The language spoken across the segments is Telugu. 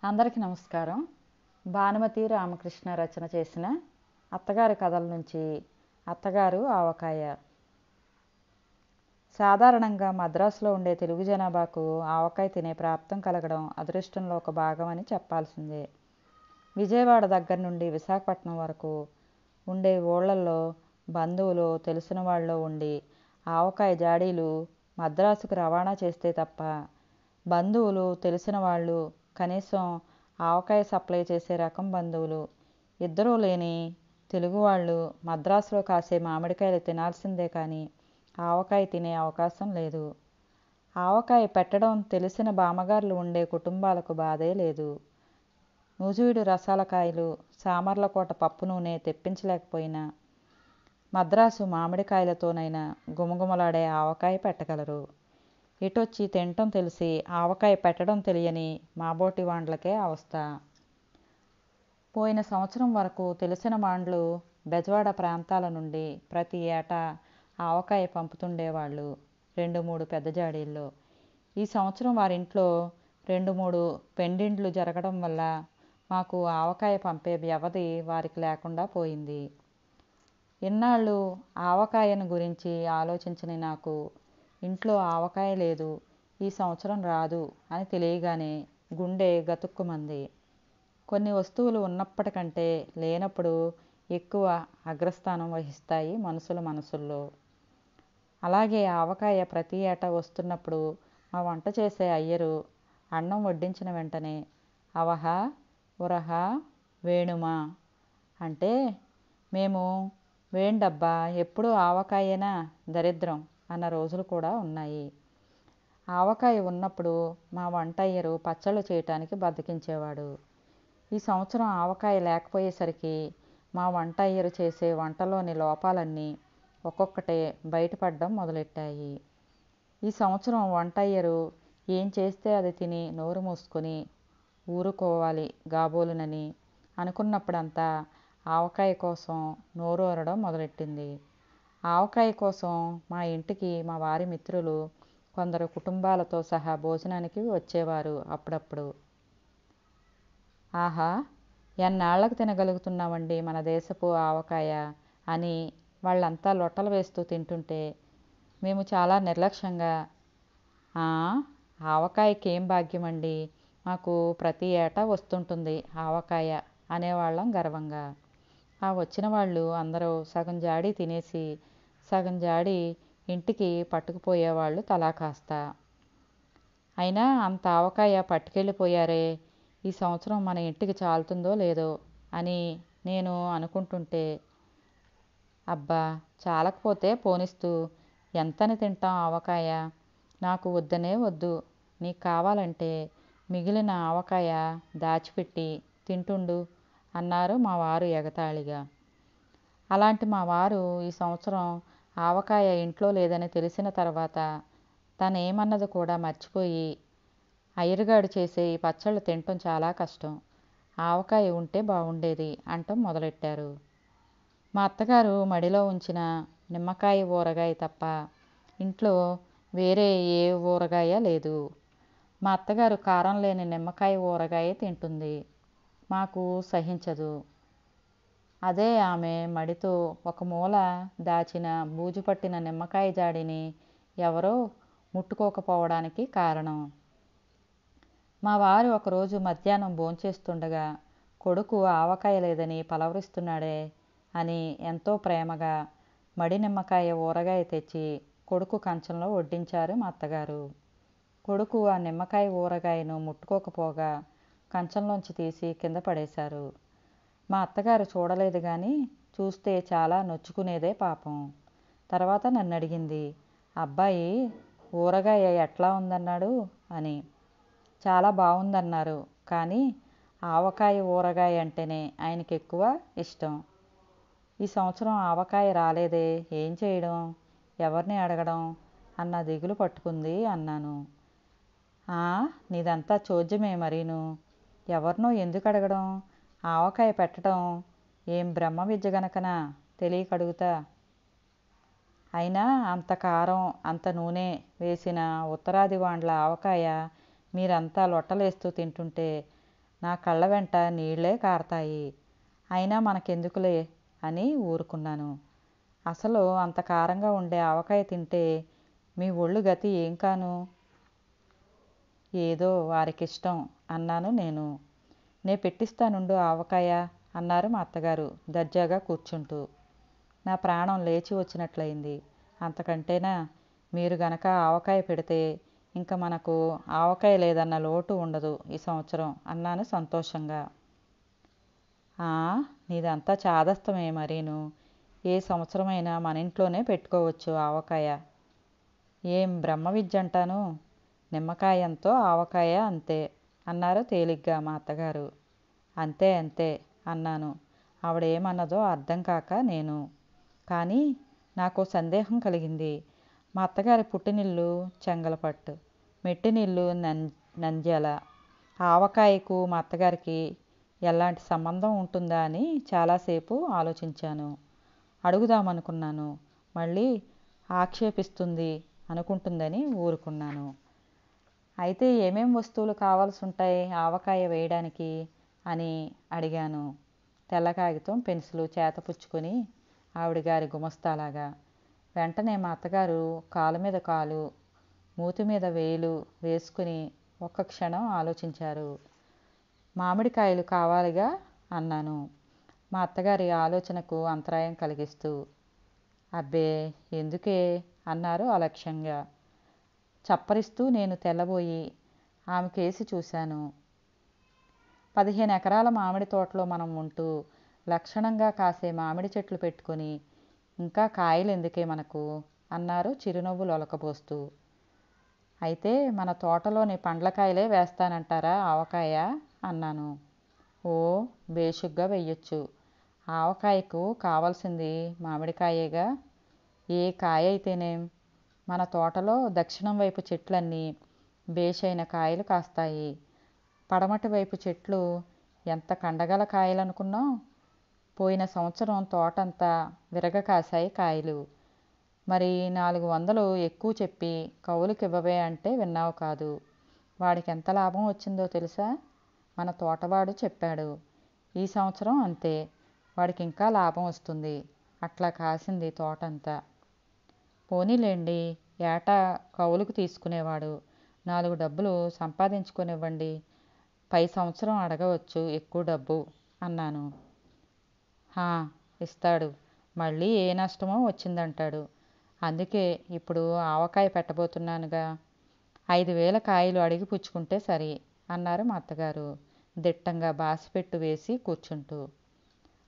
అందరికీ నమస్కారం. భానుమతి రామకృష్ణ రచన చేసిన అత్తగారి కథల నుంచి అత్తగారు ఆవకాయ. సాధారణంగా మద్రాసులో ఉండే తెలుగు జనాభాకు ఆవకాయ తినే ప్రాప్తం కలగడం అదృష్టంలో ఒక భాగం అని చెప్పాల్సిందే. విజయవాడ దగ్గర నుండి విశాఖపట్నం వరకు ఉండే ఊళ్ళల్లో బంధువులు తెలిసిన వాళ్ళు ఉండి ఆవకాయ జాడీలు మద్రాసుకు రవాణా చేస్తే తప్ప బంధువులు తెలిసిన వాళ్ళు కనీసం ఆవకాయ సప్లై చేసే రకం బంధువులు ఇద్దరూ లేని తెలుగు వాళ్ళు మద్రాసులో కాసే మామిడికాయలు తినాల్సిందే కానీ ఆవకాయ తినే అవకాశం లేదు. ఆవకాయ పెట్టడం తెలిసిన బామ్మగారులు ఉండే కుటుంబాలకు బాధే లేదు. నూజివీడు రసాల కాయలు, సామర్లకోట పప్పు నూనె తెప్పించలేకపోయినా మద్రాసు మామిడికాయలతోనైనా గుమగుమలాడే ఆవకాయ పెట్టగలరు. ఇటొచ్చి తినటం తెలిసి ఆవకాయ పెట్టడం తెలియని మాబోటి వాండ్లకే అవస్థ. పోయిన సంవత్సరం వరకు తెలిసిన వాండ్లు బెజవాడ ప్రాంతాల నుండి ప్రతి ఏటా ఆవకాయ పంపుతుండేవాళ్ళు 2-3 పెద్ద జాడీల్లో. ఈ సంవత్సరం వారింట్లో 2-3 పెండిండ్లు జరగడం వల్ల మాకు ఆవకాయ పంపే వ్యవధి వారికి లేకుండా పోయింది. ఇన్నాళ్ళు ఆవకాయను గురించి ఆలోచించని నాకు ఇంట్లో ఆవకాయ లేదు, ఈ సంవత్సరం రాదు అని తెలియగానే గుండె గతుక్కుమంది. కొన్ని వస్తువులు ఉన్నప్పటికంటే లేనప్పుడు ఎక్కువ అగ్రస్థానం వహిస్తాయి మనుషుల మనసుల్లో. అలాగే ఆవకాయ ప్రతి ఏటా వస్తున్నప్పుడు మా వంట చేసే అయ్యరు అన్నం వడ్డించిన వెంటనే అవహా ఉరహా వేణుమా అంటే మేము వేండబ్బా ఎప్పుడూ ఆవకాయేనా దరిద్రం అన్న రోజులు కూడా ఉన్నాయి. ఆవకాయ ఉన్నప్పుడు మా వంటయ్యరు పచ్చళ్ళు చేయటానికి బద్దకించేవాడు. ఈ సంవత్సరం ఆవకాయ లేకపోయేసరికి మా వంటయ్యరు చేసే వంటలోని లోపాలన్నీ ఒక్కొక్కటే బయటపడడం మొదలెట్టాయి. ఈ సంవత్సరం వంటయ్యరు ఏం చేస్తే అది తిని నోరు మూసుకొని ఊరుకోవాలి గాబోలునని అనుకున్నప్పుడంతా ఆవకాయ కోసం నోరూరడం మొదలెట్టింది. ఆవకాయ కోసం మా ఇంటికి మా వారి మిత్రులు కొందరు కుటుంబాలతో సహా భోజనానికి వచ్చేవారు అప్పుడప్పుడు. ఆహా, ఎన్నాళ్ళకు తినగలుగుతున్నామండి మన దేశపు ఆవకాయ అని వాళ్ళంతా లొట్టలు వేస్తూ తింటుంటే మేము చాలా నిర్లక్ష్యంగా ఆవకాయకేం భాగ్యమండి, మాకు ప్రతి ఏటా వస్తుంటుంది ఆవకాయ అనేవాళ్ళం గర్వంగా. ఆ వచ్చిన వాళ్ళు అందరూ సగం జాడీ తినేసి సగం జాడీ ఇంటికి పట్టుకుపోయేవాళ్ళు తలా కాస్త. అయినా అంత ఆవకాయ పట్టుకెళ్ళిపోయారే, ఈ సంవత్సరం మన ఇంటికి చాలుతుందో లేదో అని నేను అనుకుంటుంటే అబ్బా చాలకపోతే పోనిస్తూ ఎంతని తింటాం ఆవకాయ, నాకు వద్దనే వద్దు, నీకు కావాలంటే మిగిలిన ఆవకాయ దాచిపెట్టి తింటుండు అన్నారు మా వారు ఎగతాళిగా. అలాంటి మా వారు ఈ సంవత్సరం ఆవకాయ ఇంట్లో లేదని తెలిసిన తర్వాత తనేమన్నది కూడా మర్చిపోయి అయ్యరుగాడు చేసే ఈ పచ్చళ్ళు తినటం చాలా కష్టం, ఆవకాయ ఉంటే బాగుండేది అంటం మొదలెట్టారు. మా అత్తగారు మడిలో ఉంచిన నిమ్మకాయ ఊరగాయ తప్ప ఇంట్లో వేరే ఏ ఊరగాయ లేదు. మా అత్తగారు కారం లేని నిమ్మకాయ ఊరగాయ తింటుంది, మాకు సహించదు. అదే ఆమె మడితో ఒక మూల దాచిన బూజు పట్టిన నిమ్మకాయ జాడిని ఎవరో ముట్టుకోకపోవడానికి కారణం. మా వారు ఒకరోజు మధ్యాహ్నం భోంచేస్తుండగా కొడుకు ఆవకాయ లేదని పలవరిస్తున్నాడే అని ఎంతో ప్రేమగా మడి నిమ్మకాయ ఊరగాయ తెచ్చి కొడుకు కంచంలో వడ్డించారు మా అత్తగారు. కొడుకు ఆ నిమ్మకాయ ఊరగాయను ముట్టుకోకపోగా కంచంలోంచి తీసి కింద పడేశారు. మా అత్తగారు చూడలేదు కానీ చూస్తే చాలా నొచ్చుకునేదే పాపం. తర్వాత నన్ను అడిగింది, అబ్బాయి ఊరగాయ ఎట్లా ఉందన్నాడు అని. చాలా బాగుందన్నారు, కానీ ఆవకాయ ఊరగాయ అంటేనే ఆయనకి ఎక్కువ ఇష్టం. ఈ సంవత్సరం ఆవకాయ రాలేదే, ఏం చేయడం, ఎవరిని అడగడం అన్న దిగులు పట్టుకుంది అన్నాను. నీదంతా చోద్యమే మరీను, ఎవరినో ఎందుకు అడగడం, ఆవకాయ పెట్టడం ఏం బ్రహ్మ విద్య గనకనా తెలియక అడుగుతా. అయినా అంత కారం అంత నూనె వేసిన ఉత్తరాది వాండ్ల ఆవకాయ మీరంతా లొట్టలేస్తూ తింటుంటే నా కళ్ళ వెంట నీళ్లే కారతాయి. అయినా మనకెందుకులే అని ఊరుకున్నాను. అసలు అంత కారంగా ఉండే ఆవకాయ తింటే మీ ఒళ్ళు గతి ఏం కాను? ఏదో వారికిష్టం అన్నాను నేను. నే పెట్టిస్తానుండు ఆవకాయ అన్నారు మా అత్తగారు దర్జాగా కూర్చుంటూ. నా ప్రాణం లేచి వచ్చినట్లయింది. అంతకంటేనా? మీరు గనక ఆవకాయ పెడితే ఇంక మనకు ఆవకాయ లేదన్న లోటు ఉండదు ఈ సంవత్సరం అన్నాను సంతోషంగా. నీదంతా చాదస్తమే మరీను. ఏ సంవత్సరమైనా మన ఇంట్లోనే పెట్టుకోవచ్చు ఆవకాయ. ఏం బ్రహ్మ విద్య అంటాను. నిమ్మకాయంతో ఆవకాయ అంతే అన్నారు తేలిగ్గా మా అత్తగారు. అంతే అంతే అన్నాను. ఆవిడేమన్నదో అర్థం కాక నేను. కానీ నాకు సందేహం కలిగింది. మా అత్తగారి పుట్టినిల్లు చెంగలపట్టు, మెట్టినిల్లు నంద్యాల. ఆవకాయకు మా అత్తగారికి ఎలాంటి సంబంధం ఉంటుందా అని చాలాసేపు ఆలోచించాను. అడుగుదామనుకున్నాను. మళ్ళీ ఆక్షేపిస్తుంది అనుకుంటుందని ఊరుకున్నాను. అయితే ఏమేం వస్తువులు కావాల్సి ఉంటాయి ఆవకాయ వేయడానికి అని అడిగాను. తెల్ల కాగితం పెన్సిలు చేతపుచ్చుకొని ఆవిడగారి గుమస్తాలాగా. వెంటనే మా అత్తగారు కాలు మీద కాలు, మూతి మీద వేలు వేసుకుని ఒక్క క్షణం ఆలోచించారు. మామిడికాయలు కావాలిగా అన్నాను మా అత్తగారి ఆలోచనకు అంతరాయం కలిగిస్తూ. అబ్బే ఎందుకే అన్నారు అలక్ష్యంగా. చప్పరిస్తూ నేను తెల్లబోయి ఆమెకేసి చూశాను. 15 ఎకరాల మామిడి తోటలో మనం ఉంటూ లక్షణంగా కాసే మామిడి చెట్లు పెట్టుకొని ఇంకా కాయలు ఎందుకే మనకు అన్నారు చిరునవ్వు లొలకబోస్తూ. అయితే మన తోటలోని పండ్లకాయలే వేస్తానంటారా ఆవకాయ అన్నాను. ఓ బేషుగ్గా వెయ్యొచ్చు. ఆవకాయకు కావాల్సింది మామిడికాయేగా. ఏ కాయ అయితేనేం. మన తోటలో దక్షిణం వైపు చెట్లన్నీ బేషైన కాయలు కాస్తాయి. పడమటి వైపు చెట్లు ఎంత కండగల కాయలనుకున్నాం. పోయిన సంవత్సరం తోటంతా విరగ కాశాయి కాయలు. మరి 400 ఎక్కువ చెప్పి కౌలుకివ్వవే అంటే విన్నావు కాదు. వాడికి ఎంత లాభం వచ్చిందో తెలుసా? మన తోటవాడు చెప్పాడు. ఈ సంవత్సరం అంతే. వాడికి ఇంకా లాభం వస్తుంది. అట్లా కాసింది తోటంతా. పోనీలేండి, ఏటా కౌలుకు తీసుకునేవాడు 4 డబ్బులు సంపాదించుకొనివ్వండి. పై సంవత్సరం అడగవచ్చు ఎక్కువ డబ్బు అన్నాను. ఇస్తాడు. మళ్ళీ ఏ నష్టమో వచ్చిందంటాడు. అందుకే ఇప్పుడు ఆవకాయ పెట్టబోతున్నానుగా. 5,000 కాయలు అడిగి పుచ్చుకుంటే సరి అన్నారు మా అత్తగారు దిట్టంగా బాసిపెట్టు వేసి కూర్చుంటూ.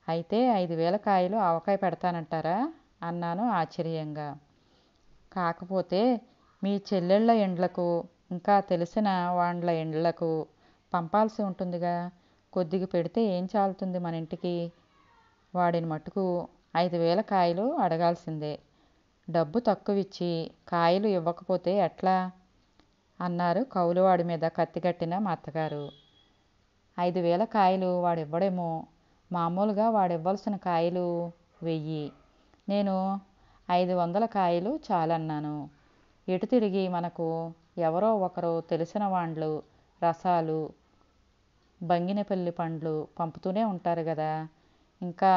అయితే 5,000 కాయలు ఆవకాయ పెడతానంటారా అన్నాను ఆశ్చర్యంగా. కాకపోతే మీ చెల్లెళ్ళ ఇండ్లకు ఇంకా తెలిసిన వాళ్ళ ఇండ్లకు పంపాల్సి ఉంటుందిగా. కొద్దిగా పెడితే ఏం చాలుతుంది మన ఇంటికి. వాడిని మట్టుకు 5,000 కాయలు అడగాల్సిందే. డబ్బు తక్కువిచ్చి కాయలు ఇవ్వకపోతే ఎట్లా అన్నారు కౌలువాడి మీద కత్తిగట్టిన మా అత్తగారు. 5,000 కాయలు వాడివ్వడేమో. మామూలుగా వాడివ్వాల్సిన కాయలు 1000. నేను 500 కాయలు చాలన్నాను. ఎటు తిరిగి మనకు ఎవరో ఒకరు తెలిసిన వాళ్ళు రసాలు, బంగినపల్లి పండ్లు పంపుతూనే ఉంటారు కదా. ఇంకా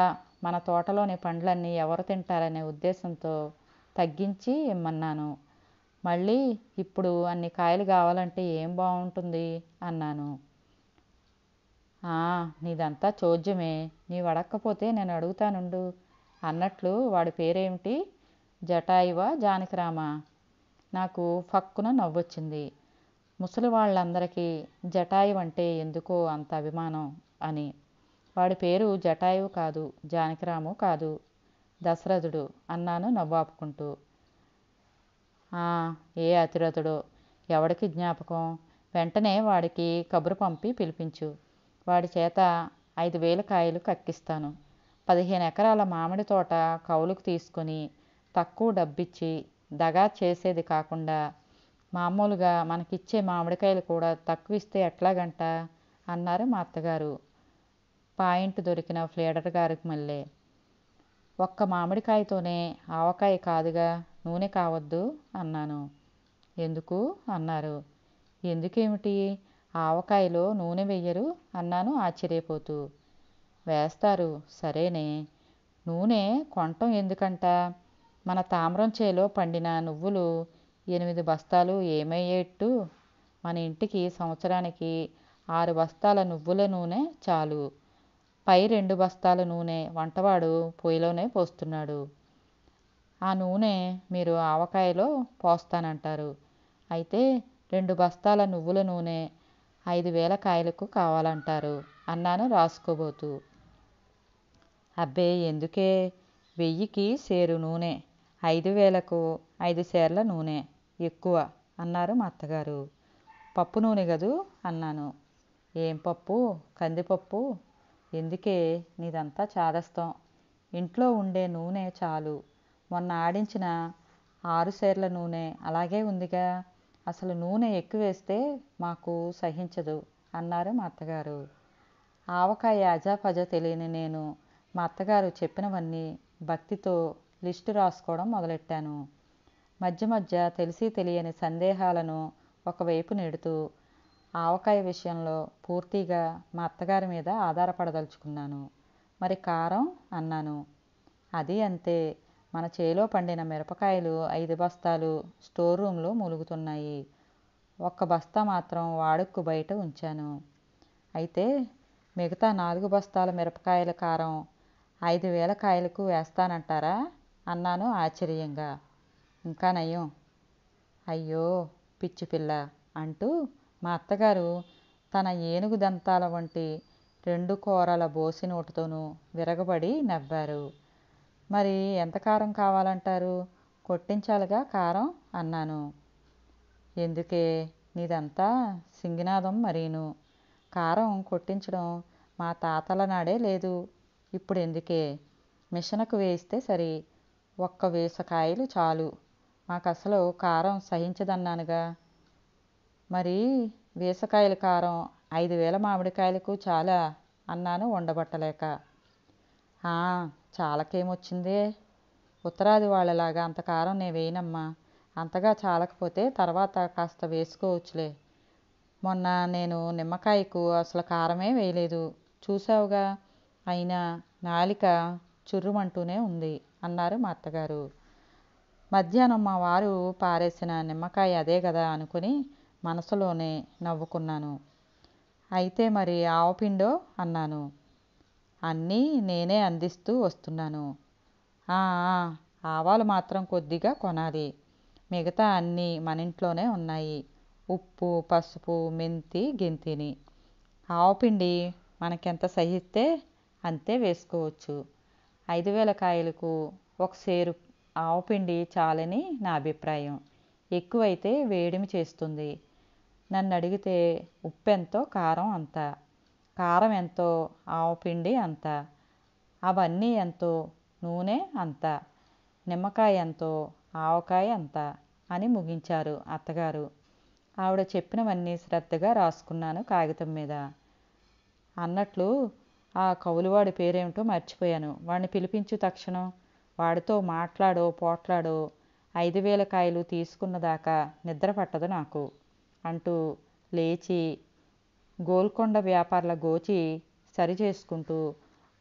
మన తోటలోని పండ్లన్నీ ఎవరు తింటారనే ఉద్దేశంతో తగ్గించి ఇమ్మన్నాను. మళ్ళీ ఇప్పుడు అన్ని కాయలు కావాలంటే ఏం బాగుంటుంది అన్నాను. నీదంతా చోద్యమే. నీవు అడక్కపోతే నేను అడుగుతానుండు. అన్నట్లు వాడి పేరేమిటి? జటాయువా జానకిరామా? నాకు ఫక్కున నవ్వొచ్చింది. ముసలి వాళ్ళందరికీ జటాయువు అంటే ఎందుకో అంత అభిమానం అని. వాడి పేరు జటాయువు కాదు, జానకిరాము కాదు, దశరథుడు అన్నాను నవ్వాపుకుంటూ. ఏ అతిరథుడో ఎవడికి జ్ఞాపకం. వెంటనే వాడికి కబురు పంపి పిలిపించు. వాడి చేత 5,000 కాయలు కక్కిస్తాను. 15 ఎకరాల మామిడి తోట కౌలుకు తీసుకొని తక్కువ డబ్బిచ్చి దగా చేసేది కాకుండా మామూలుగా మనకిచ్చే మామిడికాయలు కూడా తక్కువిస్తే ఎట్లాగంట అన్నారు మా అత్తగారు పాయింట్ దొరికిన ఫ్లీడర్ గారికి మళ్ళీ. ఒక్క మామిడికాయతోనే ఆవకాయ కాదుగా, నూనె కావద్దు అన్నాను. ఎందుకు అన్నారు. ఎందుకేమిటి? ఆవకాయలో నూనె వెయ్యరు అన్నాను ఆశ్చర్యపోతూ. వేస్తారు సరేనే, నూనె కొనటం ఎందుకంట? మన తామ్రం చేలో పండిన నువ్వులు 8 బస్తాలు ఏమయ్యేట్టు? మన ఇంటికి సంవత్సరానికి 6 బస్తాల నువ్వుల నూనె చాలు. పై 2 బస్తాల నూనె వంటవాడు పొయ్యిలోనే పోస్తున్నాడు. ఆ నూనె మీరు ఆవకాయలో పోస్తానంటారు. అయితే 2 బస్తాల నువ్వుల నూనె 5,000 కాయలకు కావాలంటారు అన్నాను రాసుకోబోతూ. అబ్బే ఎందుకే, 1000కి సేరు నూనె, 5,000కు 5 సేర్ల నూనె ఎక్కువ అన్నారు మా అత్తగారు. పప్పు నూనె గదూ అన్నాను. ఏం పప్పు? కందిపప్పు. ఎందుకే నీదంతా చాదస్తం, ఇంట్లో ఉండే నూనె చాలు. మొన్న ఆడించిన 6 సేర్ల నూనె అలాగే ఉందిగా, అసలు నూనె ఎక్కువేస్తే మాకు సహించదు అన్నారు మా అత్తగారు. ఆవకాయ అజాపజా తెలియని నేను మా అత్తగారు చెప్పినవన్నీ భక్తితో లిస్టు రాసుకోవడం మొదలెట్టాను. మధ్య మధ్య తెలిసి తెలియని సందేహాలను ఒకవైపు నెడుతూ ఆవకాయ విషయంలో పూర్తిగా మా అత్తగారి మీద ఆధారపడదలుచుకున్నాను. మరి కారం అన్నాను. అది అంతే, మన చేలో పండిన మిరపకాయలు 5 బస్తాలు స్టోర్ రూమ్లో మూలుగుతున్నాయి. 1 బస్తా మాత్రం వాడుక్కు బయట ఉంచాను. అయితే మిగతా 4 బస్తాల మిరపకాయల కారం 5,000 కాయలకు వేస్తానంటారా అన్నాను ఆశ్చర్యంగా. ఇంకా నయం. అయ్యో పిచ్చి పిల్ల అంటూ మా అత్తగారు తన ఏనుగు దంతాల వంటి 2 కోరల బోసి నోటితోనూ విరగబడి నవ్వారు. మరి ఎంత కారం కావాలంటారు? కొట్టించాలిగా కారం అన్నాను. ఎందుకే నీదంతా సింగినాదం మరీను. కారం కొట్టించడం మా తాతల నాడే లేదు. ఇప్పుడు ఎందుకే, మిషనకు వేయిస్తే సరి. 1 వీసకాయలు చాలు. మాకసలు కారం సహించదన్నానుగా. మరి వీసకాయల కారం 5,000 మామిడికాయలకు చాలా అన్నాను ఉండబట్టలేక. చాలకేమొచ్చిందే, ఉత్తరాది వాళ్ళలాగా అంత కారం నే వేయనమ్మా. అంతగా చాలకపోతే తర్వాత కాస్త వేసుకోవచ్చులే. మొన్న నేను నిమ్మకాయకు అసలు కారమే వేయలేదు, చూసావుగా. అయినా నాలిక చుర్రుమంటూనే ఉంది అన్నారు మా అత్తగారు. మధ్యాహ్నం మా వారు పారేసిన నిమ్మకాయ అదే గదా అనుకుని మనసులోనే నవ్వుకున్నాను. అయితే మరి ఆవపిండో అన్నాను. అన్నీ నేనే అందిస్తూ వస్తున్నాను. ఆవాలు మాత్రం కొద్దిగా కొనాలి. మిగతా అన్నీ మనింట్లోనే ఉన్నాయి. ఉప్పు, పసుపు, మెంతి, గింతిని. ఆవపిండి మనకెంత సహిస్తే అంతే వేసుకోవచ్చు. 5,000 కాయలకు 1 సేరు ఆవపిండి చాలని నా అభిప్రాయం. ఎక్కువైతే వేడిమి చేస్తుంది. నన్ను అడిగితే ఉప్పెంతో కారం అంత, కారం ఎంతో ఆవపిండి అంత, అవన్నీ ఎంతో నూనె అంత, నిమ్మకాయ ఎంతో ఆవకాయ అంత అని ముగించారు అత్తగారు. ఆవిడ చెప్పినవన్నీ శ్రద్ధగా రాసుకున్నాను కాగితం మీద. అన్నట్లు ఆ కౌలువాడి పేరేమిటో మర్చిపోయాను. వాడిని పిలిపించు తక్షణం. వాడితో మాట్లాడో పోట్లాడో 5,000 కాయలు తీసుకున్నదాకా నిద్ర పట్టదు నాకు అంటూ లేచి గోల్కొండ వ్యాపారుల గోచి సరిచేసుకుంటూ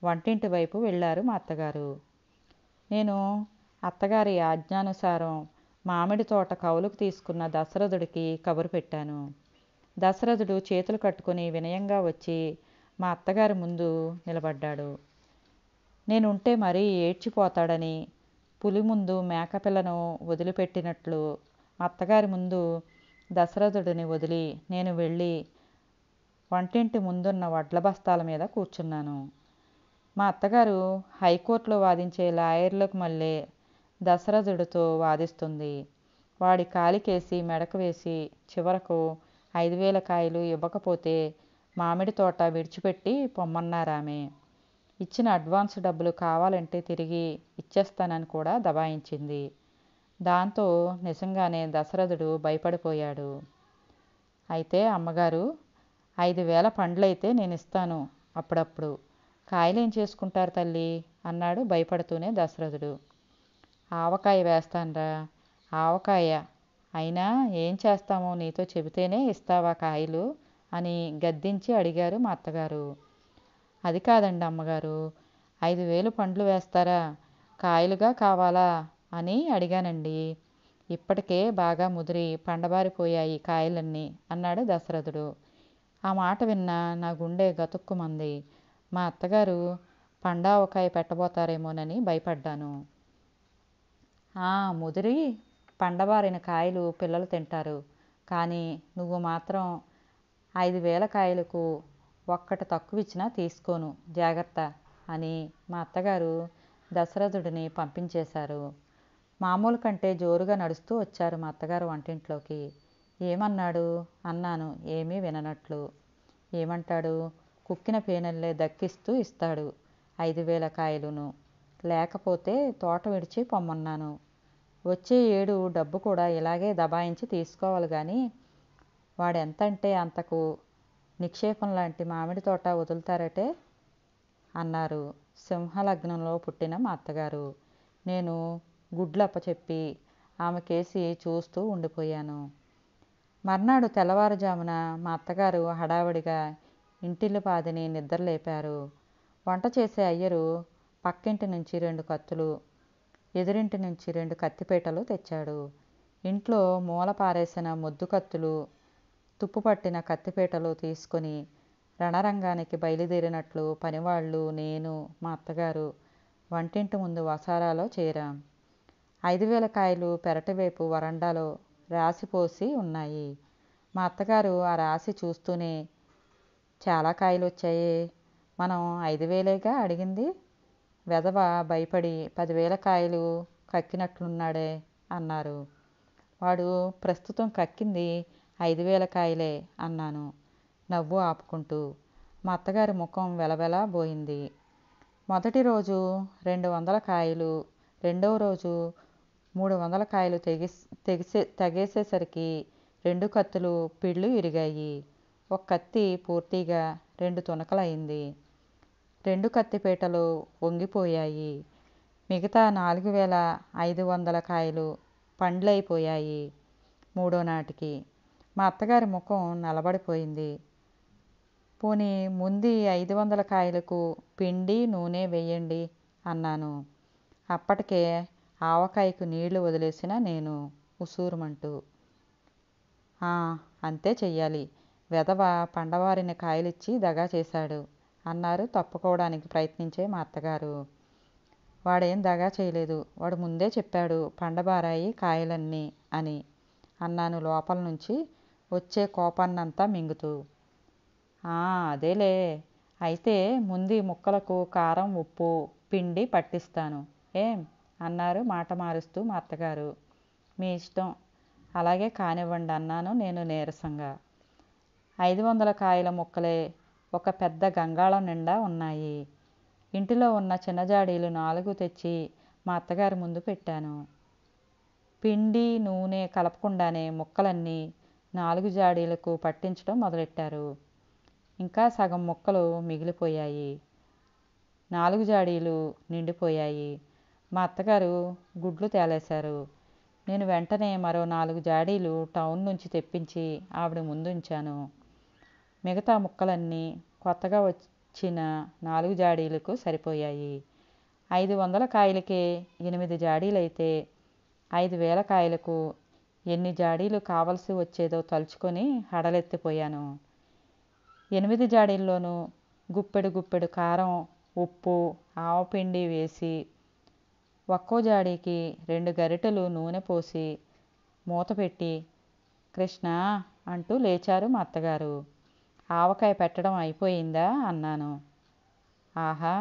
వంటింటి వైపు వెళ్ళారు మా అత్తగారు. నేను అత్తగారి ఆజ్ఞానుసారం మామిడి తోట కౌలుకు తీసుకున్న దశరథుడికి కబురు పెట్టాను. దశరథుడు చేతులు కట్టుకుని వినయంగా వచ్చి మా అత్తగారి ముందు నిలబడ్డాడు. నేనుంటే మరీ ఏడ్చిపోతాడని పులి ముందు మేకపిల్లను వదిలిపెట్టినట్లు అత్తగారి ముందు దశరథుడిని వదిలి నేను వెళ్ళి వంటింటి ముందున్న వడ్ల బస్తాల మీద కూర్చున్నాను. మా అత్తగారు హైకోర్టులో వాదించే లాయర్లకు మళ్ళీ దశరథుడితో వాదిస్తుంది. వాడి కాలికేసి మెడకు వేసి చివరకు 5,000 కాయలు ఇవ్వకపోతే మామిడి తోట విడిచిపెట్టి పొమ్మన్నారామె. ఇచ్చిన అడ్వాన్స్ డబ్బులు కావాలంటే తిరిగి ఇచ్చేస్తానని కూడా దబాయించింది. దాంతో నిజంగానే దశరథుడు భయపడిపోయాడు. అయితే అమ్మగారు, 5,000 పండ్లయితే నేనిస్తాను అప్పుడప్పుడు, కాయలేం చేసుకుంటారు తల్లి అన్నాడు భయపడుతూనే దశరథుడు. ఆవకాయ వేస్తాన్రా. ఆవకాయ అయినా ఏం చేస్తామో నీతో చెబితేనే ఇస్తావా కాయలు అని గద్దించి అడిగారు మా అత్తగారు. అది కాదండి అమ్మగారు, 5,000 పండ్లు వేస్తారా, కాయలుగా కావాలా అని అడిగానండి. ఇప్పటికే బాగా ముదిరి పండబారిపోయాయి కాయలన్నీ అన్నాడు దశరథుడు. ఆ మాట విన్న నా గుండె గతుక్కుమంది. మా అత్తగారు పండావకాయ పెట్టబోతారేమోనని భయపడ్డాను. ముదిరి పండబారిన కాయలు పిల్లలు తింటారు, కానీ నువ్వు మాత్రం 5,000 కాయలకు ఒక్కటి తక్కువ ఇచ్చినా తీసుకోను, జాగ్రత్త అని మా అత్తగారు దశరథుడిని పంపించేశారు. మామూలు కంటే జోరుగా నడుస్తూ వచ్చారు మా అత్తగారు వంటింట్లోకి. ఏమన్నాడు అన్నాను ఏమీ విననట్లు. ఏమంటాడు, కుక్కిన పేనెల్లే దక్కిస్తూ ఇస్తాడు 5,000 కాయలును. లేకపోతే తోట విడిచి పొమ్మన్నాను. వచ్చే ఏడు డబ్బు కూడా ఇలాగే దబాయించి తీసుకోవాలి కానీ వాడెంతంటే అంతకు నిక్షేపం లాంటి మామిడి తోట వదులుతారటే అన్నారు సింహలగ్నంలో పుట్టిన మా అత్తగారు. నేను గుడ్లప్పచెప్పి ఆమెకేసి చూస్తూ ఉండిపోయాను. మర్నాడు తెల్లవారుజామున మా అత్తగారు హడావిడిగా ఇంటిల్లిపాదిని నిద్రలేపారు. వంట చేసే అయ్యరు పక్కింటి నుంచి 2 కత్తులు, ఎదురింటి నుంచి 2 కత్తిపీటలు తెచ్చాడు. ఇంట్లో మూల పారేసిన మొద్దు కత్తులు, తుప్పుపట్టిన కత్తిపీటలు తీసుకుని రణరంగానికి బయలుదేరినట్లు పనివాళ్ళు, నేను, మా అత్తగారు వంటింటి ముందు వసారాలో చేరాం. 5,000 కాయలు పెరటివైపు వరండాలో రాసిపోసి ఉన్నాయి. మా అత్తగారు ఆ రాశి చూస్తూనే, చాలా కాయలు వచ్చాయే, మనం 5,000గా అడిగింది, వెధవ భయపడి 10,000 కాయలు కక్కినట్లున్నాడే అన్నారు. వాడు ప్రస్తుతం కక్కింది 5,000 కాయలే అన్నాను నవ్వు ఆపుకుంటూ. మా అత్తగారి ముఖం వెలవెలా పోయింది. మొదటి రోజు 200 కాయలు, రెండవ రోజు 300 కాయలు తెగేసేసరికి 2 కత్తులు పిళ్ళు ఇరిగాయి. ఒక కత్తి పూర్తిగా 2 తునకలయింది. 2 కత్తిపీటలు వంగిపోయాయి. మిగతా 4,500 కాయలు పండ్లైపోయాయి. మూడో నాటికి మా అత్తగారి ముఖం నల్లబడిపోయింది. పోనీ ముందు 500 కాయలకు పిండి నూనె వెయ్యండి అన్నాను. అప్పటికే ఆవకాయకు నీళ్లు వదిలేసిన నేను ఉసూరుమంటూ. అంతే చెయ్యాలి, వెధవ పండవారిన కాయలిచ్చి దగా చేశాడు అన్నారు తప్పుకోవడానికి ప్రయత్నించే మా అత్తగారు. వాడేం దగా చేయలేదు, వాడు ముందే చెప్పాడు పండబారాయి కాయలన్నీ అని అన్నాను లోపల నుంచి వచ్చే కోపాన్నంతా మింగుతూ. అదేలే, అయితే ముందు ముక్కలకు కారం ఉప్పు పిండి పట్టిస్తాను ఏం అన్నారు మాట మారుస్తూ మా అత్తగారు. మీ ఇష్టం, అలాగే కానివ్వండి అన్నాను నేను నీరసంగా. 500 కాయల ముక్కలే ఒక పెద్ద గంగాళం నిండా ఉన్నాయి. ఇంటిలో ఉన్న చిన్న జాడీలు 4 తెచ్చి మా అత్తగారి ముందు పెట్టాను. పిండి నూనె కలపకుండానే ముక్కలన్నీ 4 జాడీలకు పట్టించడం మొదలెట్టారు. ఇంకా సగం ముక్కలు మిగిలిపోయాయి. 4 జాడీలు నిండిపోయాయి. మా అత్తగారు గుడ్లు తేలేశారు. నేను వెంటనే మరో 4 జాడీలు టౌన్ నుంచి తెప్పించి ఆవిడ ముందుంచాను. మిగతా ముక్కలన్నీ కొత్తగా వచ్చిన 4 జాడీలకు సరిపోయాయి. 500 కాయలకే 8 జాడీలైతే 5,000 కాయలకు ఎన్ని జాడీలు కావలసి వచ్చేదో తలుచుకొని హడలెత్తిపోయాను. 8 జాడీల్లోనూ గుప్పెడు గుప్పెడు కారం, ఉప్పు, ఆవపిండి వేసి ఒక్కో జాడీకి 2 గరిటెలు నూనె పోసి మూతపెట్టి కృష్ణ అంటూ లేచారు మా అత్తగారు. ఆవకాయ పెట్టడం అయిపోయిందా అన్నాను. ఆహా,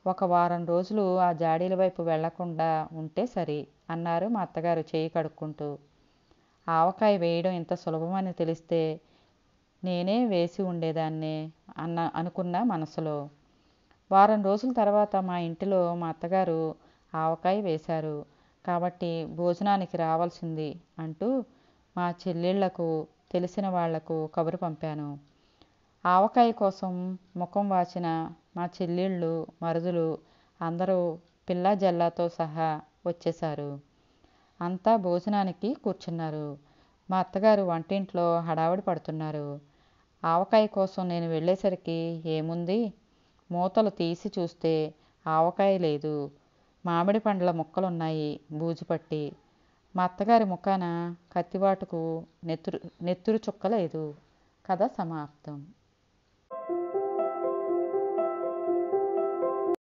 ఒక వారం రోజులు ఆ జాడీల వైపు వెళ్లకుండా ఉంటే సరి అన్నారు మా అత్తగారు చేయి కడుక్కుంటూ. ఆవకాయ వేయడం ఇంత సులభమని తెలిస్తే నేనే వేసి ఉండేదాన్నే అనుకున్నా మనసులో. వారం రోజుల తర్వాత మా ఇంటిలో మా అత్తగారు ఆవకాయ వేశారు కాబట్టి భోజనానికి రావాల్సింది అంటూ మా చెల్లెళ్లకు, తెలిసిన వాళ్లకు కబురు పంపాను. ఆవకాయ కోసం ముఖం వాచిన మా చెల్లెళ్ళు, మరుదులు అందరూ పిల్లా జల్లాతో సహా వచ్చేశారు. అంతా భోజనానికి కూర్చున్నారు. మా అత్తగారు వంటింట్లో హడావిడి పడుతున్నారు. ఆవకాయ కోసం నేను వెళ్ళేసరికి ఏముంది, మూతలు తీసి చూస్తే ఆవకాయ లేదు, మామిడి పండ్ల ముక్కలున్నాయి బూజుపట్టి. మా అత్తగారి ముఖాన కత్తివాటుకు నెత్తురు చుక్క లేదు. కథ సమాప్తం.